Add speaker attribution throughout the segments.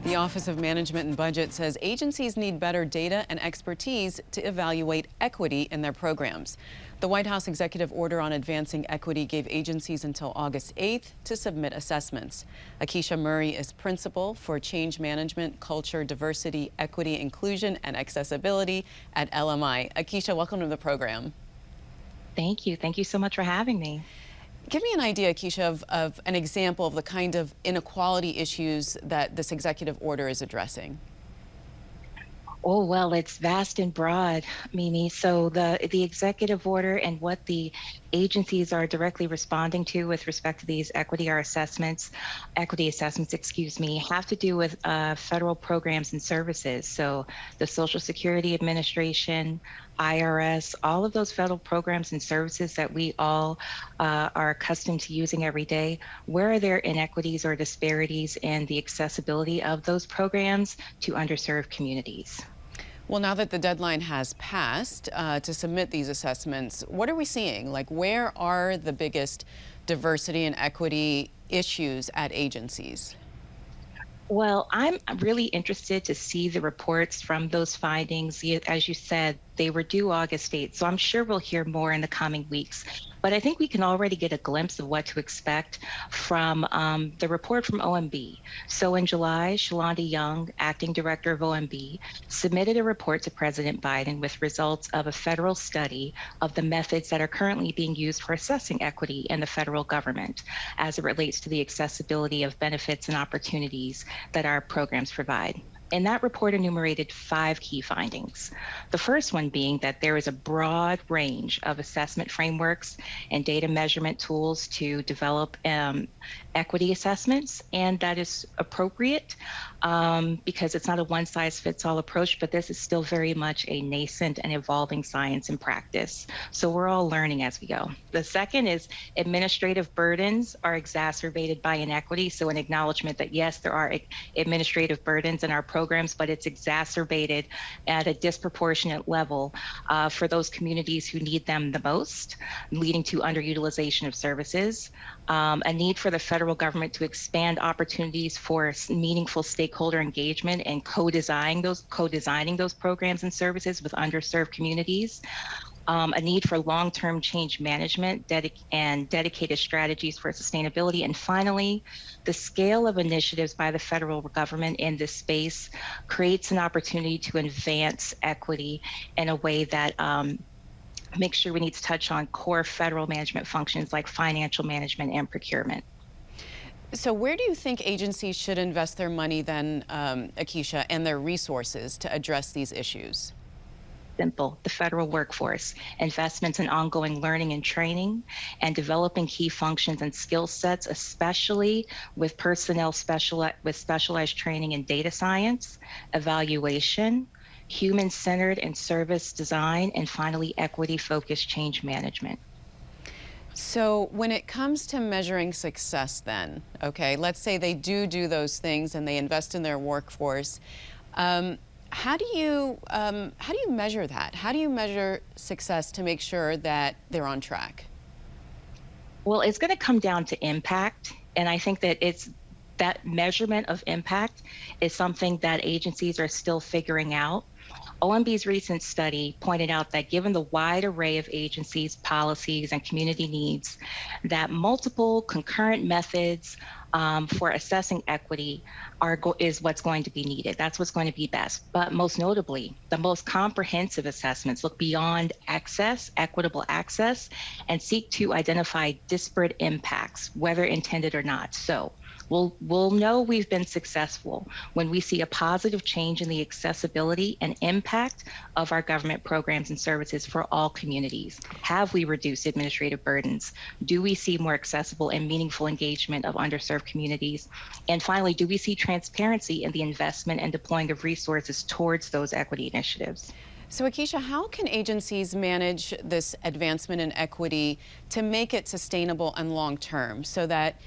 Speaker 1: The Office of Management and Budget says agencies need better data and expertise to evaluate equity in their programs. The White House executive order on advancing equity gave agencies until August 8th to submit assessments. Ahkesha Murray is principal for change management, culture, diversity, equity, inclusion, and accessibility at LMI. Ahkesha, welcome to the program.
Speaker 2: Thank you. Thank you so much for having me.
Speaker 1: Give me an idea, Ahkesha, of an example of the kind of inequality issues that this executive order is addressing.
Speaker 2: Oh, well, it's vast and broad, Mimi. So the executive order and what the agencies are directly responding to with respect to these equity assessments, have to do with federal programs and services. So the Social Security Administration, IRS, all of those federal programs and services that we all are accustomed to using every day, where are there inequities or disparities in the accessibility of those programs to underserved communities?
Speaker 1: Well, now that the deadline has passed to submit these assessments, what are we seeing? Like, where are the biggest diversity and equity issues at agencies?
Speaker 2: Well, I'm really interested to see the reports from those findings. As you said, they were due August 8th, so I'm sure we'll hear more in the coming weeks. But I think we can already get a glimpse of what to expect from the report from OMB. So in July, Shalonda Young, acting director of OMB, submitted a report to President Biden with results of a federal study of the methods that are currently being used for assessing equity in the federal government as it relates to the accessibility of benefits and opportunities that our programs provide. And that report enumerated 5 key findings. The first one being that there is a broad range of assessment frameworks and data measurement tools to develop equity assessments, and that is appropriate because it's not a one-size-fits-all approach, but this is still very much a nascent and evolving science and practice. So we're all learning as we go. The second is administrative burdens are exacerbated by inequity. So an acknowledgement that yes, there are administrative burdens in our programs, but it's exacerbated at a disproportionate level for those communities who need them the most, leading to underutilization of services, a need for the federal government to expand opportunities for meaningful stakeholder engagement and co-designing those programs and services with underserved communities, a need for long-term change management and dedicated strategies for sustainability. And finally, the scale of initiatives by the federal government in this space creates an opportunity to advance equity in a way that makes sure we need to touch on core federal management functions like financial management and procurement.
Speaker 1: So where do you think agencies should invest their money then, Ahkesha, and their resources to address these issues?
Speaker 2: Simple, the federal workforce, investments in ongoing learning and training, and developing key functions and skill sets, especially with personnel with specialized training in data science, evaluation, human-centered and service design, and finally, equity-focused change management.
Speaker 1: So when it comes to measuring success then, okay, let's say they do those things and they invest in their workforce, how do you measure that? How do you measure success to make sure that they're on track?
Speaker 2: Well, it's going to come down to impact, and I think that that measurement of impact is something that agencies are still figuring out. OMB's recent study pointed out that given the wide array of agencies, policies, and community needs, that multiple concurrent methods for assessing equity is what's going to be needed. That's what's going to be best. But most notably, the most comprehensive assessments look beyond access, equitable access, and seek to identify disparate impacts, whether intended or not. So we'll know we've been successful when we see a positive change in the accessibility and impact of our government programs and services for all communities. Have we reduced administrative burdens? Do we see more accessible and meaningful engagement of underserved communities? And finally, do we see transparency in the investment and deploying of resources towards those equity initiatives?
Speaker 1: So Ahkesha, how can agencies manage this advancement in equity to make it sustainable and long-term so that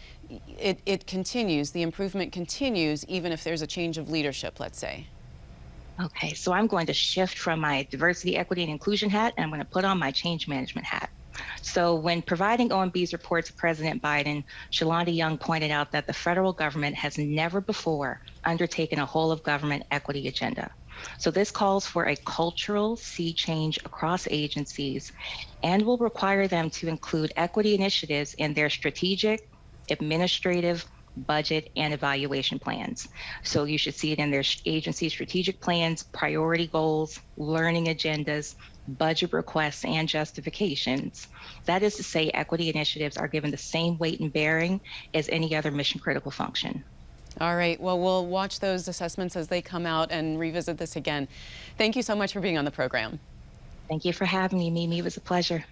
Speaker 1: it continues, the improvement continues, even if there's a change of leadership, let's say?
Speaker 2: Okay, so I'm going to shift from my diversity, equity, and inclusion hat, and I'm going to put on my change management hat. So when providing OMB's report to President Biden, Shalonda Young pointed out that the federal government has never before undertaken a whole of government equity agenda. So this calls for a cultural sea change across agencies and will require them to include equity initiatives in their strategic, administrative, budget, and evaluation plans. So you should see it in their agency strategic plans, priority goals, learning agendas, budget requests, and justifications. That is to say, equity initiatives are given the same weight and bearing as any other mission critical function.
Speaker 1: All right, well, we'll watch those assessments as they come out and revisit this again. Thank you so much for being on the program.
Speaker 2: Thank you for having me, Mimi. It was a pleasure.